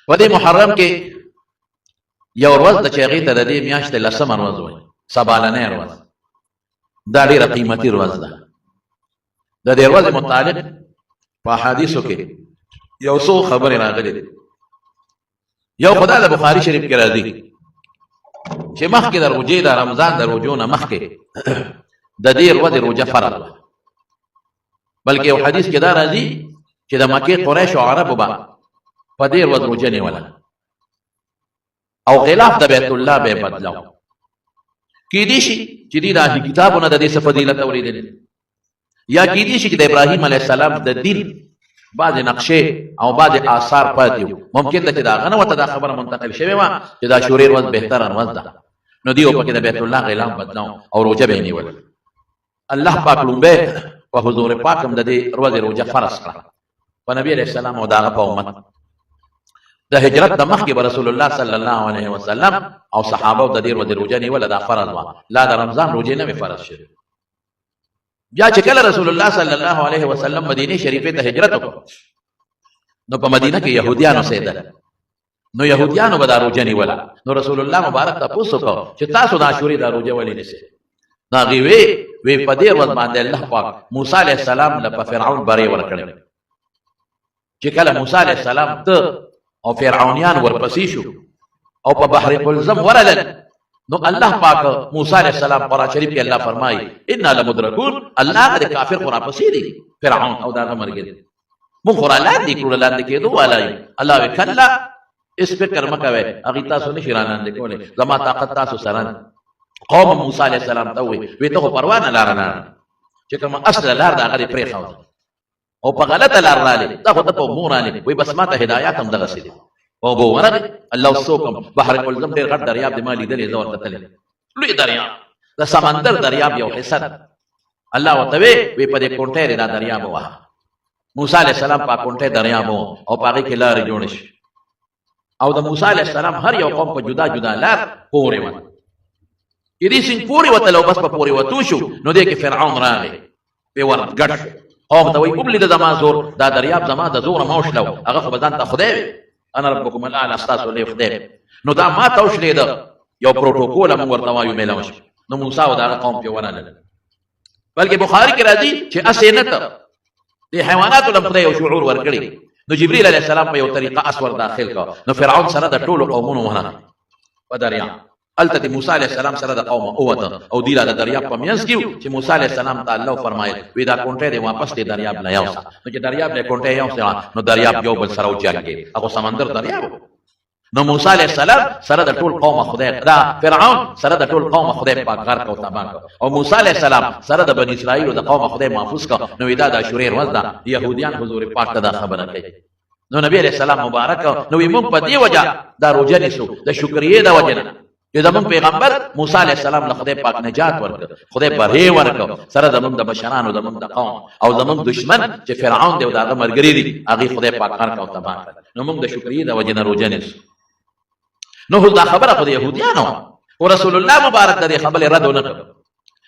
په دې محرم کې یو ورځ د چې هغې ته د دې میاشتې لسمه ورځ وایي، سبالنۍ ورځ. دا ډېره قیمتي ورځ ده. د دې ورځې متعلق په احادیثو کې یو څو خبرې راغلي دي. یو خدا د بخاري شریف کې راځي چې مخکې د روژې د رمضان د روژو نه مخکې د دې ورځې روژه فرض وه، بلکې یو حدیث کې دا راځي چې د مکې قریش او عربو به په دې ورځ روژه نیوله او غلاف د بیت الله به بدلاو. کیدی شي چې دې د اهل کتابونه د دې څه فضیلت اورېدلې، یا کیدی شي چې د ابراهیم علیه السلام د دین بعضې نقشې او بعضې آثار پاتې وو. ممکن ده چې د هغه نه ورته دا خبره منتقل شوې وه چې دا شورې ورځ بهتره ورځ ده، نو دوی پکې د بیت الله غلاف بدلاو او روژه به یې نیوله. الله پاک لومبی په حضور پاک هم د دې ورځې روژه فرض کړه په نبي علیه السلام او د هغه په امت. د هجرت د مخکې به رسول الله صلی الله علیه وسلم او صحابه د دې ورځې روژه نیوله، دا فرض وه، لا د رمضان روژې نه وې فرض شوې. بیا چې کله رسول الله صلی الله علیه وسلم مدینه شریفه ته هجرت وکړ، نو په مدینه کې يهوديان اوسېدل، نو يهوديانو به دا روژه نیوله. نو رسول الله مبارک تپوس وکړ چې تاسو د عاشورې دا روژه ولې نیسئ؟ نو هغې وی په دې ورځ باندې الله پاک موسی علیه السلام له په فرعون برې ورکړې. چې کله موسی علیه السلام ته او فرعونیان ورپسې شو او په بحر قلزم ورلل، نو الله پاک موسی علیہ السلام قرآن شریف کې الله فرمایي انا لمدرکون، الله د کافر قرآن پسې دی فرعون او دا مرګ مونږ قرآن لاندې کړو، لاندې کېدو والای. الله وی کله اس فکر مکه وي هغه تاسو نشي رانه کولای، زما طاقت تاسو سره. قوم موسی علیہ السلام ته وی ته پروا نه لار نه چې کوم اصل لار دا غری پرې خاو او په غلطه لار رااله، دا خو ته په مور رااله وی بس ماته هدایت هم دغه سي او بو ورغ الله سوکم بحر قلزم ډېر غټ دریاب دی، ما لیدلې زه ورته تللی لوی دریاب د سمندر دریاب یو حصه ده. الله ورته وی په دې کونټې دا دریاب وه. موسی علیه السلام په کونټې دریاب او په هغې کې لارې جوړې شي او د موسی علیه السلام هر یو قوم په جدا جدا لار پورې وه. چې دې سیند پورې وتل او بس په پورې وتو شو، نو دې کې فرعون راغی پې ور ګډ شو. قوم ته وایي وبلیده زما زور، دا دریاب زما د زوره ما وشلو، هغه خو به ځان ته خدای وي، انا ربکم الاعلی، ستاسو لوی خدای. نو دا ما ته وشلېده، یو پروټوکول موږ ورته وایو میلاو شو. نو موسی او د هغه قوم پې ورنلل. بلکې بخاري کې راځي چې اسې نه ته دې حیواناتو له خدای یو شعور ورکړي. نو جبریل علیه السلام په یو طریقه اس ور داخل کړ، نو فرعون سره د ټولو قومونو ونه په دریاب الته د موسی علیه السلام سره د قوم اوته او دی د دریاب په منځ کې چې موسی علیه السلام ته الله فرمایل وی دا کونټه دی واپس دی دریاب نه یوسه. نو چې دریاب له کونټه یوسه، نو دریاب یو بل سره وچاږي، هغه سمندر دریاب. نو موسی علیه السلام سره د ټول قوم خدای، دا فرعون سره د ټول قوم خدای پاک غرق او تباه کړ، او موسی علیه السلام سره د بنی اسرائیل او د قوم خدای محفوظ کړ. نو دا د عاشورې ورځ ده، يهوديان حضور پاک ته دا خبره کوي. نو نبی علیه السلام مبارک نو موږ په دې وجه دا روزه نیسو د شکرې د وجه نه چې زمون پیغمبر موسی علیه السلام له خدای پاک نجات ورکړ، خدای بری ورکړ سره زمون د بشرانو زمون د قوم او زمون دشمن چې فرعون دی او دغه مرګري دي هغه خدای پاک غرق او تباه کړ. نو موږ د شکرې د وجه نه روزه نیسو. نو دا خبره خو د يهوديانو او رسول الله مبارک د خبره رد نه کړ.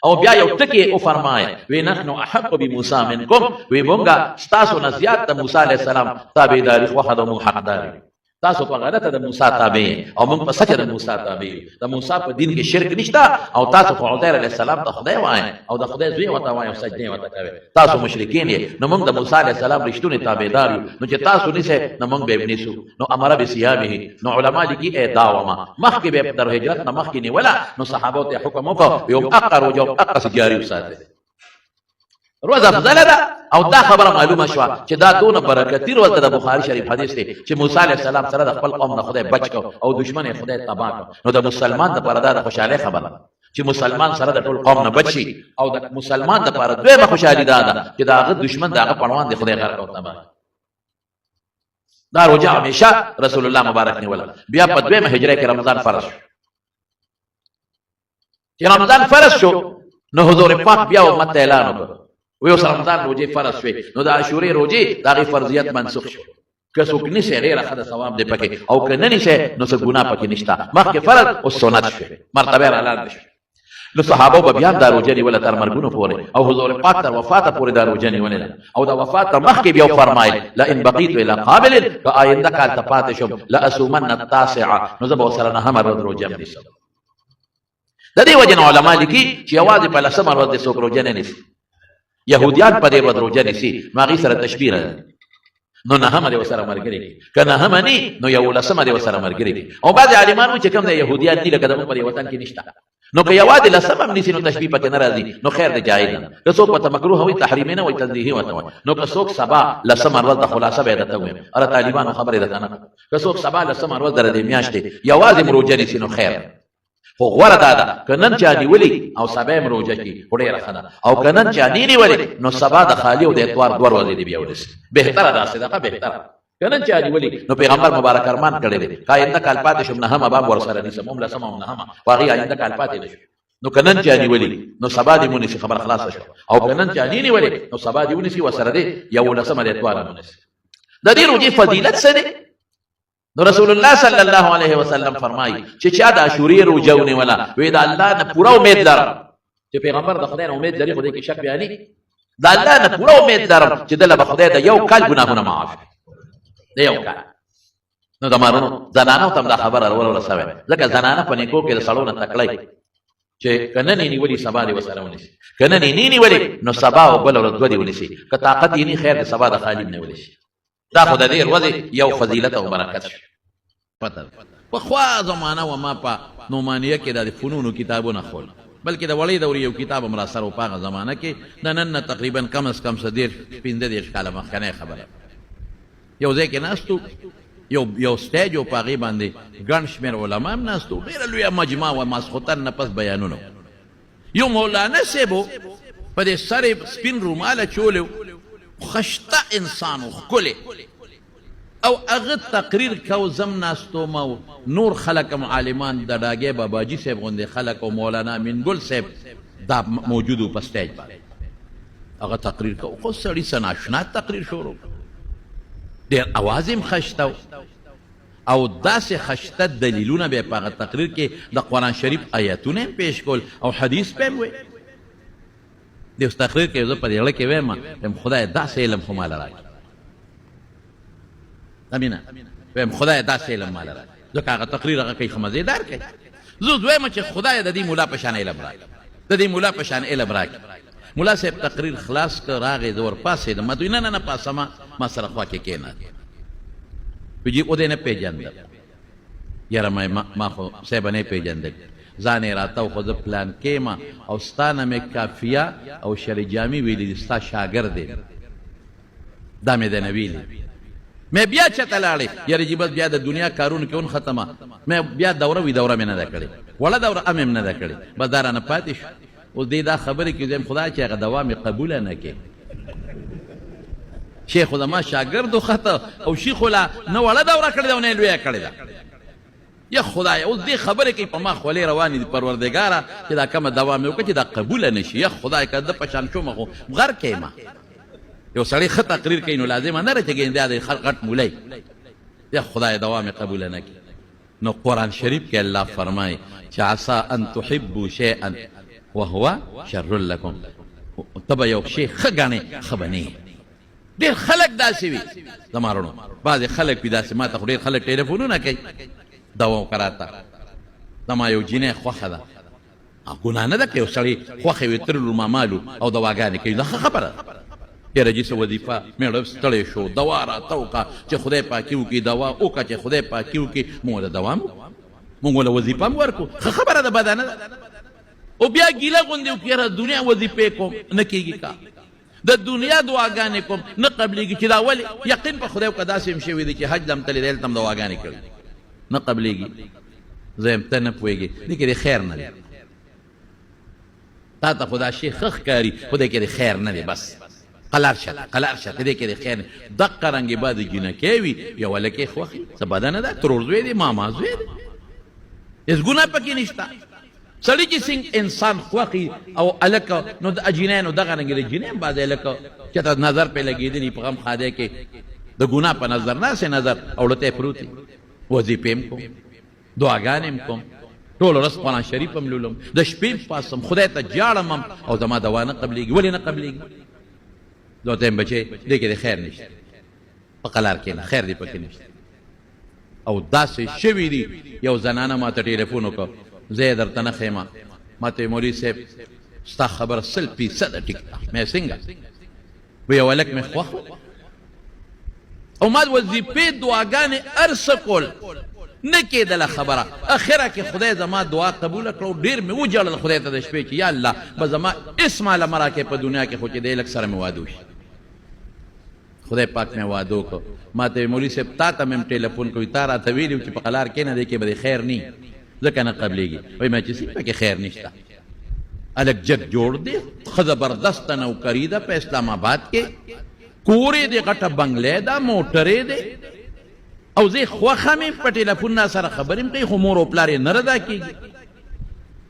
او بیا یو ټکی او فرمایا وی نحنو احق بموسی منکم، وی مونږه ستاسو نه زیات د موسی علیه السلام تابعداري خو حد مو حقداري، تاسو په غلطه د موسی تابع او موږ په سچ د موسی تابع. د موسی په دین کې شرک نشته او تاسو خو عزیر علیه السلام ته خدای وایي او د خدای زوی وته وایي او سجدې وته کوي، تاسو مشرکین یې. نو موږ د موسی علیه السلام رښتونی تابعدار یو، نو چې تاسو نشئ نو موږ به ونیسو. نو امر بثيابه، نو علما لیکي داوما مخکې به در هجرت نه مخکې نیوله، نو صحابه ته حکم وکړ یوم اقر او یوم اقص جاری وساتئ، روز افضل ده. او دا خبره معلومه شوه چې دا دونه برکتي روز ده. د بخاري شریف حدیث دی چې موسی علیه السلام سره د خپل قوم نه خدای بچ کړ او دشمن یې خدای تباه کړ. نو د مسلمان دپاره دا د خوشحالۍ خبره چې مسلمان سره د ټول قوم نه بچ شي، او د مسلمان دپاره دویمه خوشحالي دا ده چې د هغه دشمن د هغه پړوان دی خدای غرق او تباه. دا روژه همیشه رسول الله مبارک نیوله. بیا په دویمه هجره کې رمضان فرض شو. چې رمضان فرض شو نو حضور پاک بیا امت ته اعلان وکړ وی اوس رمضان روزې فرض شوې، نو د عاشورې روزې د هغې فرضیت منسوخ شو. که څوک نیسي ډېره ښه د ثواب دی پکې، او که نه نیسي نو څه ګناه پکې نشته. مخکې فرض اوس سنت شوې، مرتبه یې رالاندې شوې. نو صحابه به بیا دا روزه نیوله تر مرګونو پورې او حضور پاک تر وفاته پورې دا روزه نیولې او دا وفات تر مخکې بیا فرمایل لئن بقیت الى قابل که آینده کال ته پاتې شم لاسومن التاسعه نو زه به ورسره نهمه ورځ روزه نیسم. د دې وجه نه علما لیکي چې یوازې په لسمه ورځ د څوک روزه نه نیسي. یهودیان په دې ورځ روزه نیسي نو هغې سره تشبیه ده نو نهمه دې ورسره ملګري کړي که نهمه نی نو یولسمه دې ورسره ملګري کړي. او بعضې عالمان وایي چې کوم د یهودیان دي لکه زموږ په دې وطن کې نشته نو که یوازې لسمه هم نیسي نو تشبیه پکې نه راځي نو خیر دی جایز ده. که څوک ورته مکروه وایي تحریمي نه وایي تنزیهي ورته وایي. نو که څوک سبا لسمه ورځ د خلاصه به یې درته ووایم اره طالبانو خبرې درته نه کړم. که څوک سبا لسمه ورځ د دې میاشتې یوازې هم روژه نیسي نو خیر خو غوره دا ده که نن چا نیولي او سبا یې هم روژه کړي خو ډېره ښه ده. او که نن چا نی نیولې نو سبا د خالي او د اتوار 2 ورځې دې بیا ونیسي. بهتره ده صدقه بهتره. که نن چا نیولي نو پیغمبر مبارک ارمان کړی دی که آینده کال پاتې شم نهمه به هم ورسره نیسم هم لسمه هم نهمه خو هغې آینده کال پاتې نه شو. نو که نن چا نیولي نو سبا دې ونیسي خبره خلاصه شوه. او که نن چا نی نیولې نو سبا دې ونیسي ورسره دې یولسمه د اتوار هم ونیسي. د دې روژې فضیلت څه دی؟ نو رسول الله صلی الله علیه وسلم فرمایي چې چا د عاشورې روژه ونیوله وایي د الله نه پوره امید لرم چې پیغمبر د خدای نه امید لري خو دې کې شک بیاني د الله نه پوره امید لرم چې دله به خدای د یو کال ګناهونه معاف کړي د یو کال. نو د مارونو زنانو ته هم دا خبره ورسوی ځکه زنانه په نیکو کې د سړو نه تکړی چې که نن یې نیولي سبا دې ورسره ونیسي که نن یې نی نیولې نو سبا او بله ورځ 2 دې ونیسي که طاقت یې نی خیر د سبا د خالي نیولی شي. دا خو د دې ورځې یو فضیلت او برکت شو. پخوا زمانه و ما په نومانیه کې د فنونو کتابونه خول بلکې د وړې دورې یو کتاب هم راسره و په هغه زمانه کې د نن نه تقریبا کم از کم 15 کاله مخکنۍ خبره. یو ځای کې ناستو یو سټیج و په هغې باندې ګڼ شمېر علما هم ناستو ډېره لویه مجمع وه ماسخوتن نه پس بیانونه. یو مولانا صاحب و په دې سر یې سپین روماله چولی خشته انسان و ښکلی او هغه تقریر کو زم ناستوم او نور خلک هم عالمان د ډاګې باباجي صاحب غوندې خلک او مولانا امین ګل صاحب دا موجود و په سټیج باندې هغه تقریر کو خو سړي څه ناشنا تقریر شروع ډېر اواز هم خشته او داسې خشته دلیلونه به یې په هغه تقریر کې د قرآن شریف آیتونه هم پیش کول او حدیث به هم وی. د اوس تقریر کې زه په دې زړه کې ویم خدای داسې علم خو ماله راکړي امینه ویم خدای داسې علم ماله راکړي ځکه هغه تقریر هغه کوي ښه مزېدار کوي. زه اوس وایم چې خدای د دې ملا په شان علم راکړي د دې ملا په شان علم راکړي. ملا صاحب تقریر خلاص کړ راغې زه ورپاسېدم ما دوی نه پاسمه ما سره خوا کې کېناست ویجي او دې نه پېژندل یاره ما خو صاحب نه پېژندل ځان یې راته خو زه پلان کېم او ستا نه مې کافیه او شر جامي ویلي دي ستا شاګرد دی دا مې دی نه ویلي مې بیا چته لاړې یاره جي بس بیا د دنیا کارونو کې اون ختمه مې بیا دوره وي دوره مې نه ده کړې وړه دوره ام هم نه ده کړې بس دا رانه پاتې شو. اوس دې دا خبرې کې زم خدای چې هغه دوام یې قبوله نه کړي شیخ خو زما شاګرد و خطه او شیخ لا نه وړه دوره کړې ده او نه یې لویه کړې ده. یا خدای اوس دې خبرې کوي په ما خولې روانې دي پروردګاره چې دا کومه دوام یې وکړه چې دا قبوله نه شي. یا خدای که ده په شان شومه خو غر کړې ما یو سړی ښه تقریر کوي نو لازمه نه ده چې ګینده د غټ مولی یا خدای دوام یې قبوله نه کړي. نو قرآن شریف کې الله فرمایي چې عسى ان تحبوا شیئا وهو شر لكم ته به یو شی ښه ګڼې ښه به نه یې. ډېر خلک داسې وي زما وروڼو بعضې خلک وي داسې ما ته خو ډېر خلک ټلیفونونه کوي دوا وکړه راته زما یو جینۍ خوښه ده ګناه نه ده که یو سړی خوښې وي ترلو مامالو او دواګانې کوي دا ښه خبره یاره جي څه وظیفه میړه ستړی شو دوا راته وکړه چې خدای پاکي وکړي دوا وکړه چې خدای پاکي وکړي موږ له دوام موږ له وظیفه هم ورکړو ښه خبره ده بده نه ده. او بیا ګیله غوندې وکړي یاره دنیا وظیفې کوم نه کېږي کا د دنیا دعاګانې کوم نه قبلېږي چې دا ولې یقین په خدای وکړه داسې هم شوي دي چې حج لم تللی دی هلته هم دعاګانې کړي نه قبلېږي زه یم ته نه پوهېږې دې کې د خیر نه دی تا ته خو دا شی ښه ښکاري خو دې کې د خیر نه دی بس قلار شته دې کې د خیر نه دقه رنګې به د جینکۍ وي یو هلکۍ خوښي څه بده نه ده ترور زوی دی ماما زوی دی هېڅ ګناه پکې نشته. سړی چې څنګه انسان خوښي او هلکه نو د اجینیانو دغه رنګې د جینۍ هم بعضې هلکه چې ته نظر پرې لګېدلي په غم خادی کې د ګناه په نظر ناسې نظر اوړته یې پروت وي وظیفې هم کوم دعاګانې هم کوم ټول ورځ قرآن شریف هم لولم، د شپې پاسم، خدای ته جاړم هم، او زما دوا نه قبلېږي. ولې نه قبلېږي؟ دا ته یم بچې دې کې د خیر نشته، په قلار کښېنه، خیر دې پکې نشته. او داسې شوي دي، یو زنانه ما ته ټلیفون وکړ، زه یې درته نه ښیم، ما ته مولوي صاحب ستا خبره 100% ټیک ده. مې څنګه؟ وی ولک مې خوښ او ما وظیفې دعاګانې هر څه کول، نه کېدله خبره. اخره کې خدای زما دعا قبوله کړه او ډېر مې وجړل خدای ته د شپې چې یا الله به زما اسماله مه راکړې په دنیا کې، خو چې دی لږ سره مې واده وشي. خدای پاک مې واده وکړ. ما ته مولوي صاحب تا ته مې ټلیفون کوي، تا راته ویلي و چې په قلار کښېنه، دی کې به د خیر نه ځکه نه قبلېږي. وایي ما چې سي پکې خیر نشته. الګ جګ جوړ دی، ښه زبردسته نوکري ده په اسلام آباد کې، کور یې دی، غټه بنګلې ده، موټرې دی، او زه خوښه مې په ټلیفون سره خبرې م کوي، خو مور او پلار یې نه ردا کېږي.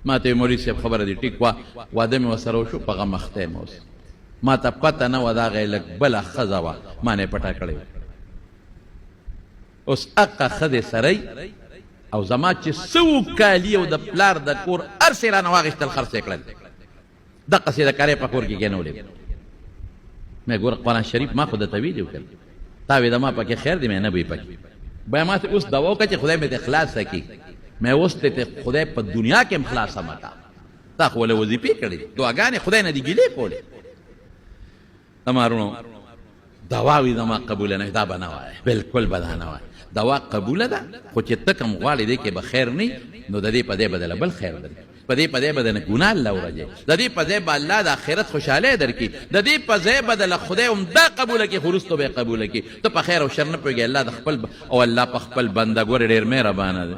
ما ته مولوي صاحب خبره دې ټیک وه، واده مې ورسره وشو، په غم اخته یم اوس. ما ته پته نه وه د هغې لږ بله ښځه وه، ما نه یې پټه کړې وه. اوس هغه ښځې سره او زما چې څه کالي او د پلار د کور هر څه یې رانه واخېستل، خرڅ یې کړل، دقسې د کرۍ په کور کې کېنولې. مې ګوره قرآن شریف ما خو درته ویلي وو، تا وې د ما پکې خیر دی، مې نه وی پکې. بیا ما ته اوس دوا وکړه چې خدای مې ته خلاصه کړي. مې اوس ته خدای په دنیا کې هم خلاصه مه کا، تا خو ولې وظیفې کړې، دعاګانې خدای نه دي ګیلې کولې. زما دوا وي زما قبوله نه، دا به نه وایه، بلکل به دا نه وایه. دوا قبوله ده، خو چې ته کوم غواړې دی کې به خیر نه، نو د دې په دې بدله بل خیر درکړي، په دې په دې به د ګناه الله ورجې، د دې په ځای به الله د آخرت خوشحالۍ درکړي، د دې په ځای به د خدای همدا قبوله کړي، خو وروسته به یې قبوله کړي. ته په خیر او شر نه پوهېږې، الله د خپل او الله په خپل بنده ګورې ډېر مهربانه دی.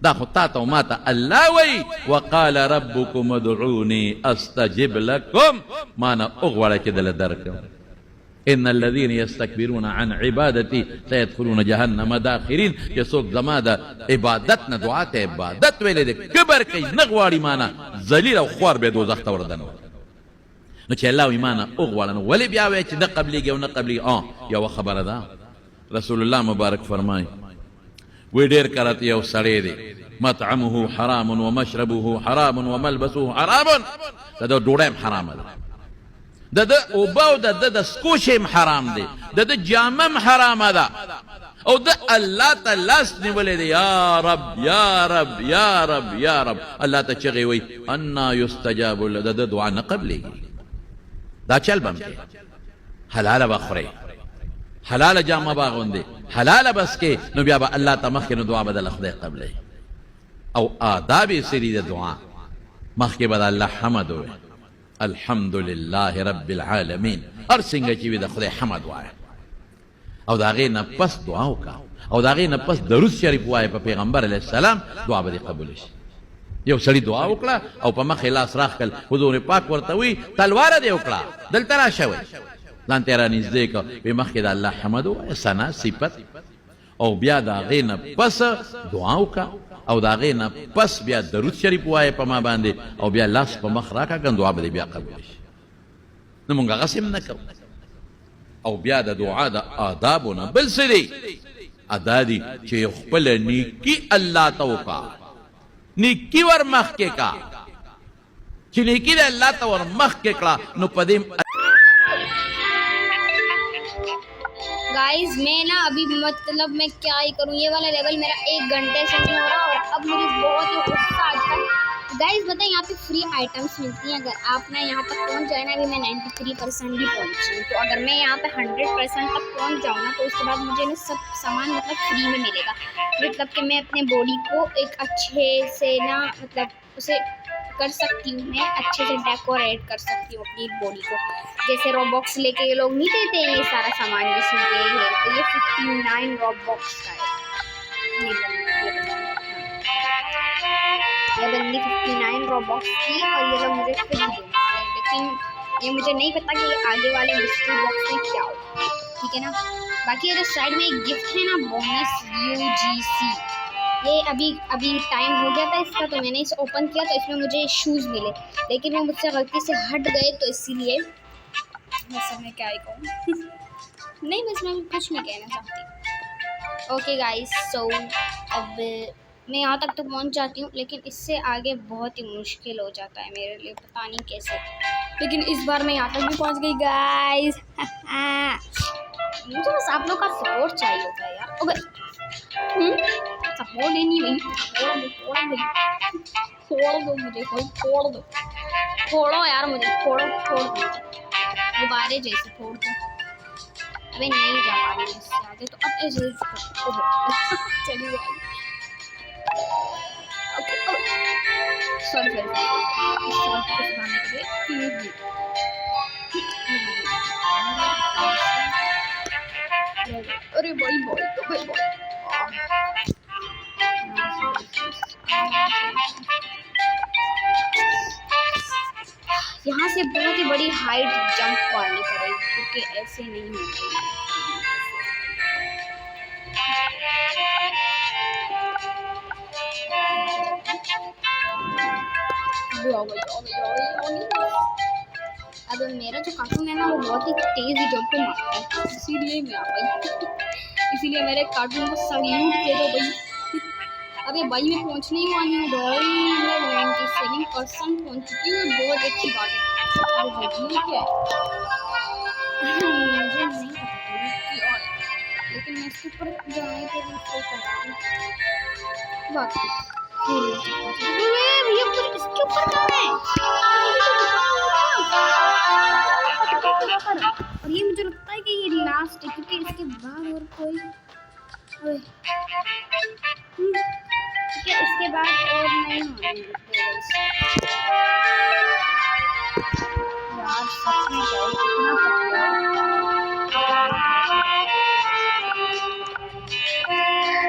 دا خو تا ته او ما ته الله وایي وقال ربکم ادعوني استجب لکم، ما نه وغواړه چې دله درکړم. ان الذين يستكبرون عن عبادتي سيدخلون جهنم داخرين. چې څوک زما د عبادت نه دعا ته عبادت ویلې دی، کبر کوي، نه غواړي مانه، ذلیل او خوار به دوزخ ته وردنوي. نو چې الله وایي مانه وغواړه، نو ولې بیا وایي چې نه قبلېږي او نه قبلېږي؟ یوه خبره ده، رسول الله مبارک فرمایي وی ډېر کرت یو سړی دی، مطعمه حرام ومشربه حرام وملبسه حرام، د ده ډوډۍ هم حرامه ده، د ده اوبه او د ده د سکوش هم حرام دی، د ده جامه هم حرامه ده، او ده الله ته لاس نیولی دی، یا رب یا رب یا رب یا رب. الله ته چغې وی انا یستجاب له، د ده دعا نه قبلېږي. دا چل به م کې حلاله به خورئ، حلاله جامه به اغوندې، حلاله بس کې، نو بیا به الله ته مخکې نو دعا به دله خدای قبلوي. او آداب یې څه دي د دعا؟ مخکې به د الله حمد ووایي، الحمد لله رب العالمین، هر څنګه چې وي د خدای حمد وایه، او د هغې نه پس دعا وکړه، او د هغې نه پس درود شریف وایه په پیغمبر علیه السلام، دعا به دې قبوله شي. یو سړي دعا وکړه او په مخ یې لاس راښ کړل، حضور پاک ورته وی تلواره دې وکړه، دلته راشه وی، ځان ته یې رانږدې کړه، وی مخکې د الله حمد ووایه، ثنا صفت، او بیا د هغې نه پس دعا وکړه، او د هغې نه پس بیا درود شریف وایه په ما باندې، او بیا لاس په مخ راکړه، ګن دعا به دې بیا قبوله شي. نو مونږ هغسې هم نه کوو. او بیا د دعا د آدابو نه بل څه دی؟ ادا دي چې یو خپله نیکي الله ته وکړه، نیکي ور مخکې کا، چې نیکي د الله ته ور مخکې کړه، نو په دې गाइस मैं ना अभी मतलब मैं क्या ही करूँ, ये वाला लेवल मेरा 1 घंटे से नहीं हो रहा और अब मुझे बहुत ही गुस्सा आता है। गाइस बताएं, यहाँ पे फ्री आइटम्स मिलती हैं, अगर आप ना यहाँ तक पहुँच जाए ना, अभी मैं 93% भी पहुँची हूँ, तो अगर मैं यहाँ पे 100% तक पहुँच जाऊँ ना, तो उसके बाद मुझे ना सब सामान मतलब फ्री में मिलेगा। मतलब कि मैं अपने बॉडी को एक अच्छे से ना मतलब उसे कर सकती हूँ, मैं अच्छे से डेकोरेट कर सकती हूँ अपनी बॉडी को। जैसे रॉबॉक्स लेके ये लोग नहीं देते हैं ये सारा सामान, जिसमें ये है, तो ये 59 रॉबॉक्स का है। ये बंदी 59 रॉबॉक्स की, और ये लोग मुझे फ्री देंगे, लेकिन ये मुझे नहीं पता कि ये आगे वाले मिस्ट्री बॉक्स में क्या होगा, ठीक है ना। बाकी ये जो साइड में एक गिफ्ट है ना, बोनस UGC, ये अभी टाइम हो गया था इसका, तो मैंने इसे ओपन किया, तो इसमें मुझे शूज़ मिले, लेकिन वो मुझसे गलती से हट गए, तो इसीलिए बस मैं क्या ही कहूँ नहीं, बस मैं कुछ नहीं कहना चाहती। ओके गाइस, सो अब मैं यहाँ तक तो पहुँच जाती हूँ, लेकिन इससे आगे बहुत ही मुश्किल हो जाता है मेरे लिए, पता नहीं कैसे। लेकिन इस बार मैं यहाँ तक भी पहुँच गई गाइस। मुझे बस आप लोग का सपोर्ट चाहिए होता है यार। ओके सपोर्ट ही नहीं भाई, छोड़ दो मुझे, कोई छोड़ो यार मुझे, छोड़ दो गुब्बारे जैसे फोड़ दो। अबे नहीं जा पा रही इससे आगे, तो अब ऐसे चलिए सॉरी को सुधारने के लिए अरे भाई यहाँ से बहुत ही बड़ी हाइट जंप मारनी पड़ेगी, क्योंकि ऐसे नहीं होगा। अब मेरा जो कार्टून है ना वो बहुत ही तेज ही जंप मारता है, इसीलिए मैं आ पाई। इसीलिए मेरे कार्टून को सल्यूट दे दो भाई। अबे भाई मैं पहुंचने ही वाली हूँ भाई, मैं 97% पहुंच चुकी हूँ, बहुत अच्छी बात है। अरे भाई ये क्या है? मुझे नहीं पता क्या है, लेकिन मैं इसके ऊपर जाने के लिए सोच रहा हूँ। बात भैया कुछ इसके ऊपर जाना है, और ये मुझे लगता है कि ये लास्ट है, क्योंकि इसके बाद और कोई इसके बाद और नहीं होंगे यार। सच में इतना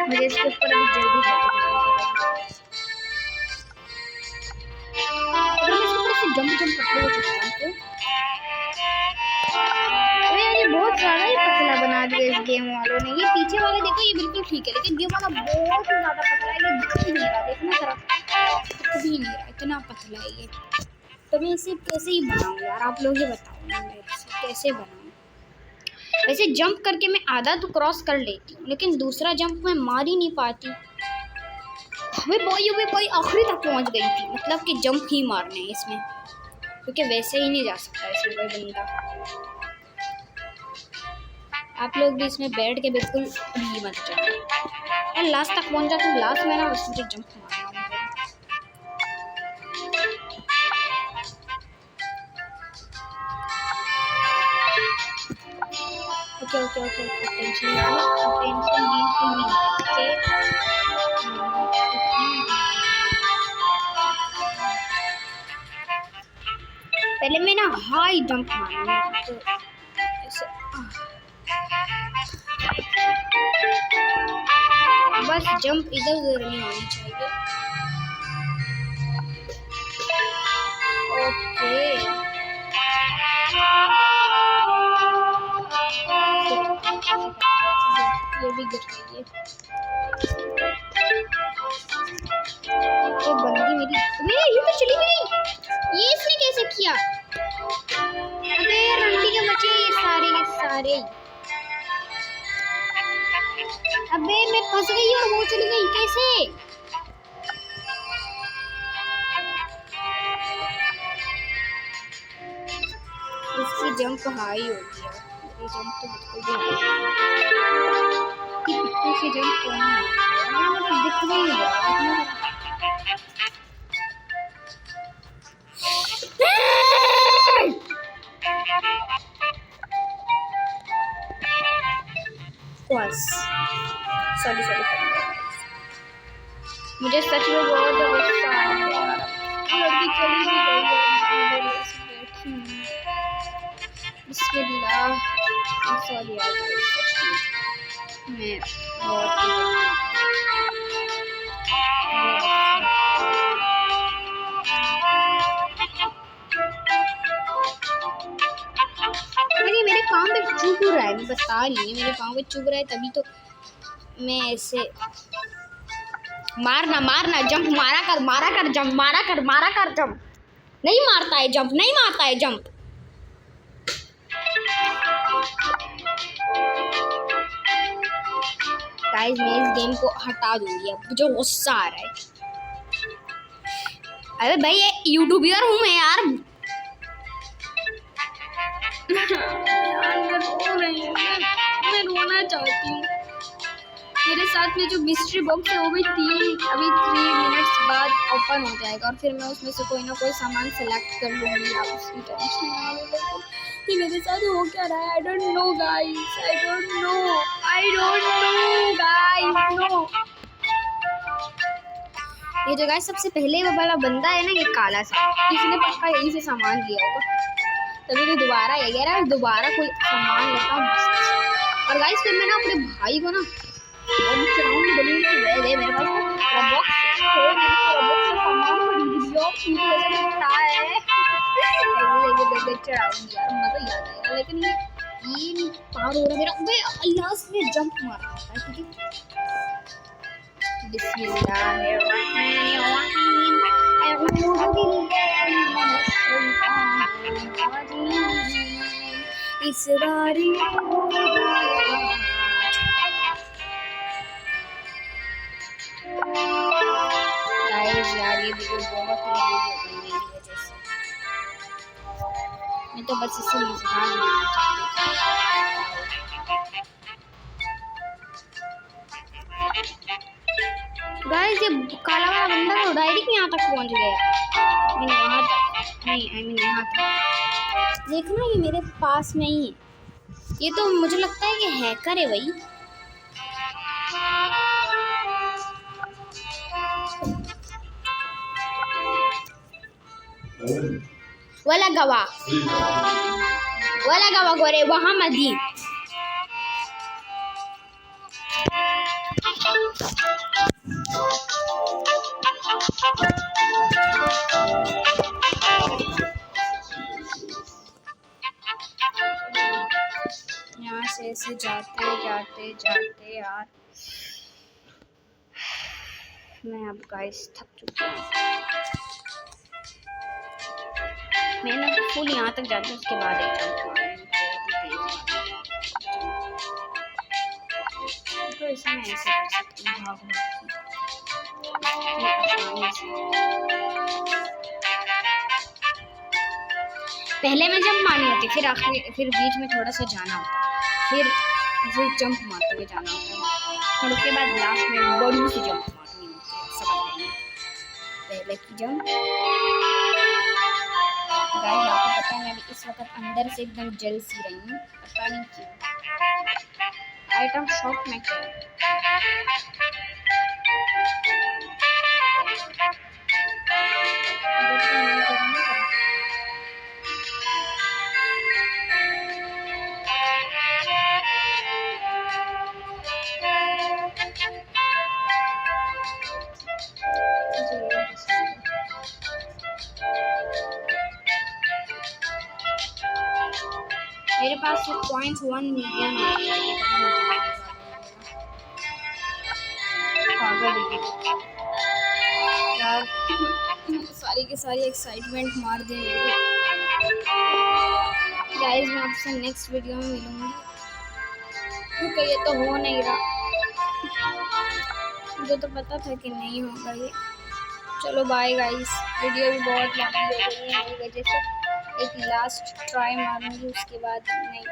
मुझे इसके ऊपर अभी जल्दी जंप करते हुए चलता हूँ। ये बहुत ज़्यादा ही पतला बना दिया इस गेम वालों ने। ये पीछे वाले देखो ये बिल्कुल ठीक है, लेकिन गेम वाला बहुत ही ज़्यादा पतला है, ये दिख ही नहीं रहा, देखना जरा, दिख भी नहीं रहा, इतना पतला है ये। तो मैं इसे कैसे ही बनाऊँ यार, आप लोग ये बताओ मैं इसे कैसे बनाऊँ। वैसे जंप करके मैं आधा तो क्रॉस कर लेती हूँ, लेकिन दूसरा जंप मैं मार ही नहीं पाती। वे बॉय आखिरी तक पहुँच गई थी, मतलब कि जंप ही मारने हैं इसमें, क्योंकि वैसे ही नहीं जा सकता इसमें कोई बंदा। आप लोग भी इसमें बैठ के बिल्कुल भी मत जाओ। और लास्ट तक पहुंच जाते, लास्ट में ना बस मुझे जंप मारना है। ओके टेंशन बिल्कुल नहीं। पहले मैं ना हाई जंप मारूंगा, तो ऐसे बस जंप इधर उधर नहीं होनी चाहिए। ओके ये भी गिर गई है। ये बंदी मेरी ये तो चली गई, ये इसने कैसे किया? अबे रंडी के बच्चे ये सारे के सारे। अबे मैं फंस गई और वो चली गई, कैसे? इसकी जंप हाई हो गया, ये जंप तो बिल्कुल भी पीछे से जंप करना है, दिख नहीं रहा। सॉरी मुझे सच में बहुत गुस्सा आ गया। लड़की चली भी गई है, बैठी हूँ। बिस्मिल्लाह, सॉरी यार, मैं मेरे पाँव पे चुभ रहा है, मैं बता रही हूँ, मेरे पाँव पे चुभ रहा है, तभी तो मैं ऐसे मारना जंप मारा कर जंप। नहीं मारता है जंप। गाइस मैं इस गेम को हटा दूंगी, अब मुझे गुस्सा आ रहा है। अरे भाई ये यूट्यूबर हूँ मैं यार। मैं रो रही हूँ, मैं रोना चाहती हूँ। मेरे साथ में जो मिस्ट्री बॉक्स है वो भी अभी 3 मिनट्स बाद ओपन हो जाएगा और फिर मैं उसमें से कोई ना कोई सामान सेलेक्ट कर लूँगी। आप उसकी टेंशन ना लो कि मेरे साथ हो क्या रहा है। I don't know guys, I don't know guys, no. ये जो गाइस सबसे पहले वो वाला बंदा है ना, ये काला सा, इसने पक्का यहीं से सामान लिया होगा, तभी तो दोबारा ये कह रहा है दोबारा कोई सामान लेता हूँ। और गाइस फिर मैं ना अपने भाई को ना मेरे पास रॉबॉक्स से सामान खरीद लिया, चढ़ाऊंगी यार, मजा ही आ जाएगा। लेकिन ये नहीं पार हो रहा मेरा। अबे अल्लाह से जंप मारना होता है, ठीक है। इस बारी गाइस यार ये वीडियो बहुत ही लंबी हो गई मेरी वजह से। मैं तो बस इसे मजाक बनाना चाहती। गाइस ये काला वाला बंदा तो डायरेक्ट यहाँ तक पहुँच गया। मैंने वहाँ तक नहीं, आई मीन यहाँ तक। देखना ये मेरे पास में ही है। ये तो मुझे लगता है कि हैकर है भाई। वाला गवा गोरे वहाँ मदी। यहाँ से ऐसे जाते जाते जाते यार मैं अब गाइस थक चुकी हूँ। मैं ना फुल यहाँ तक जाती हूँ, उसके बाद एक जंप मारूंगी। तो इसे मैं ऐसे कर सकती हूँ, भाग पहले मैं जंप मारनी होती, फिर बीच में थोड़ा सा जाना होता, फिर ऐसे जंप मारते हुए जाना होता, और उसके बाद लास्ट में बड़ी सी जंप मारनी होती है। समझ रही हैं? पहले की जंप। गाइस आपको पता है मैं भी इस वक्त अंदर से एकदम जल सी रही हूँ, पता नहीं क्यों। आइटम शॉप में क्या है? मेरे पास 0.1 मिलियन होना चाहिए यार। सारी की सारी एक्साइटमेंट मार देंगे। गाइस मैं आपसे नेक्स्ट वीडियो में मिलूंगी, क्योंकि ये तो हो नहीं रहा, मुझे तो पता था कि नहीं होगा ये। चलो बाय गाइस, वीडियो भी बहुत लंबी हो गई है मेरी वजह से। एक लास्ट ट्राई मारूंगी, उसके बाद नहीं।